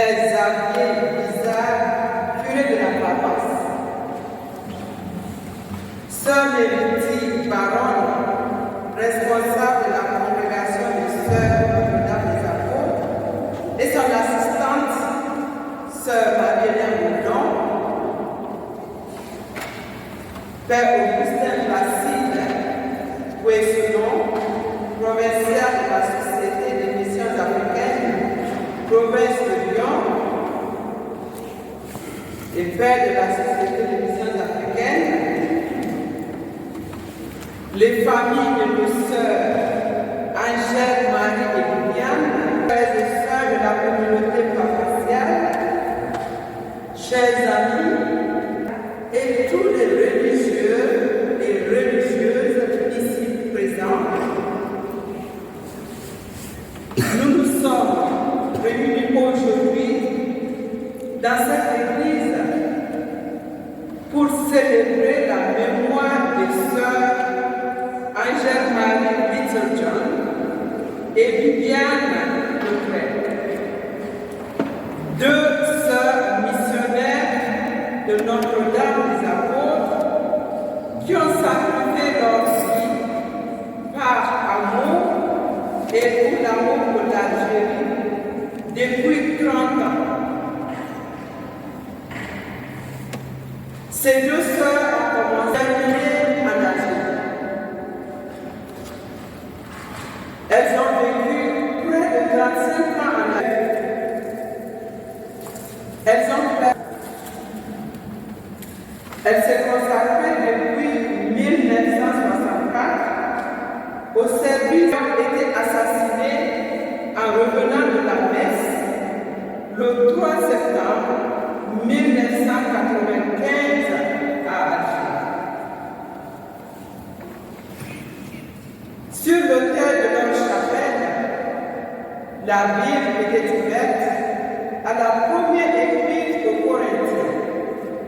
Père Xavier Bizarre, curé de la paroisse. Sœur Mélodie Baron, responsable de la congrégation des Sœurs Notre-Dame des Apôtres, et son assistante, Sœur Marie-Hélène Bourdon, Père Augustin Placide Ouessounon, provincial de la Société des Missions africaines, province de Lyon, et Père de la Société des Missions africaines, les familles de nos sœurs Angèle, Marie et Liliane, frères et sœurs de la communauté paroissiale, chers amis, et tous les religieux et religieuses ici présents, nous nous sommes réunis aujourd'hui dans cette église pour célébrer la mémoire des sœurs Angèle-Marie Little-John et Viviane Leclerc, deux sœurs missionnaires de Notre-Dame des Apôtres qui ont sacrifié leur vie par amour et pour l'amour de l'Algérie depuis 30 ans. Ces deux sœurs ont commencé à vivre en Algérie. Elles ont vécu près de 35 ans en Algérie. Elles se consacraient depuis 1964 au service qui ont été assassinés en revenant de la messe le 3 septembre 1995 à Alger. Sur l'autel de leur chapelle, la Bible était ouverte à la première épître aux Corinthiens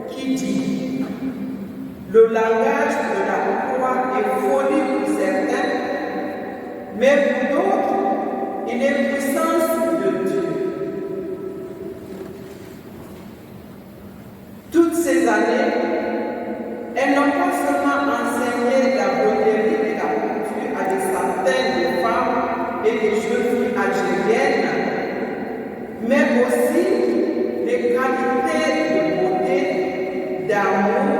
qui dit: le langage de la croix est folie pour certains, mais pour d'autres, il est puissance de Dieu. Toutes ces années, elles n'ont pas seulement enseigné la broderie et la couture à des centaines de femmes et de jeunes filles algériennes, mais aussi les qualités de beauté, d'amour,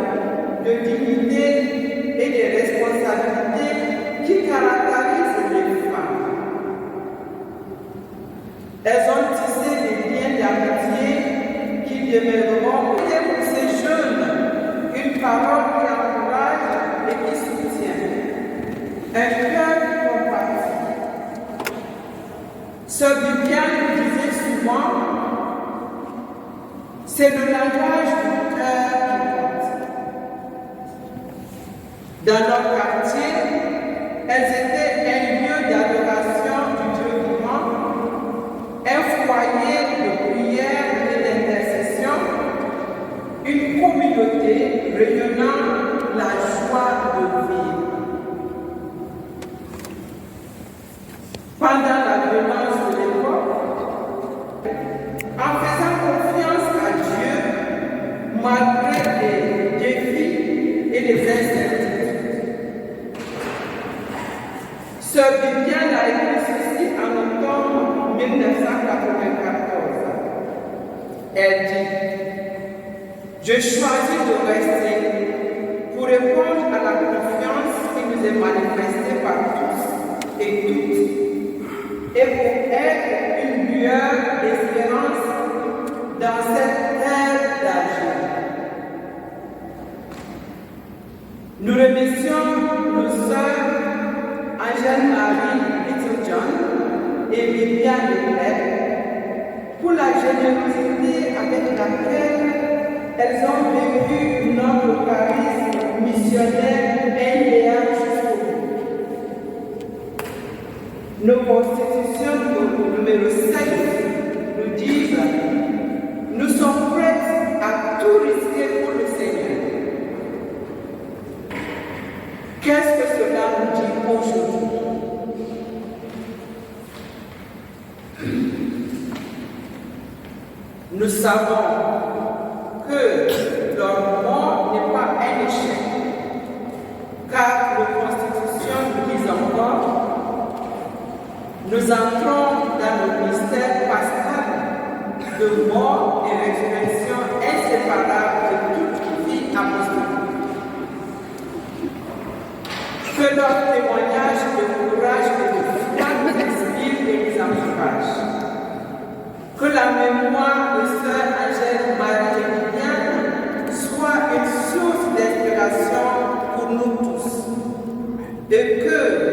de dignité et de responsabilité qui caractérisent les femmes. Elles ont tissé des liens d'amitié qui demeureront pour ces jeunes une parole qui encourage et qui soutient, un cœur qui compatit. Sœur Viviane disait souvent: c'est le langage du cœur qui compte. Dans leur quartier, elles étaient un lieu d'adoration du Dieu vivant, un foyer de prière et d'intercession, une communauté rayonnant la joie de vivre. Pendant la violence de l'époque, en faisant confiance à Dieu, malgré les défis et les incertitudes. Sœur Viviane a écrit ceci en octobre 1994. Elle dit: je choisis de rester pour répondre à la confiance qui nous est manifestée par tous et toutes, et pour être une lueur d'espérance dans cette terre d'Algérie. Nous remercions nos sœurs Angèle-Marie Little-John et Viviane Leclerc pour la générosité avec laquelle elles ont vécu notre charisme missionnaire indéniable jusqu'au bout. Nos constitutions numéro 5 nous disent: nous sommes prêts à tout risquer pour le Seigneur. Qu'est-ce que cela nous dit aujourd'hui? Nous savons que leur mort n'est pas un échec, car la Constitution nous dit encore, nous entrons dans le mystère pascal de mort et résurrection inséparable de toute vie apostolique. Que leur témoignage de courage et de foi nous inspire et nous encourage. Que la mémoire de Sœur Angèle Marie soit une source d'inspiration pour nous tous. Et que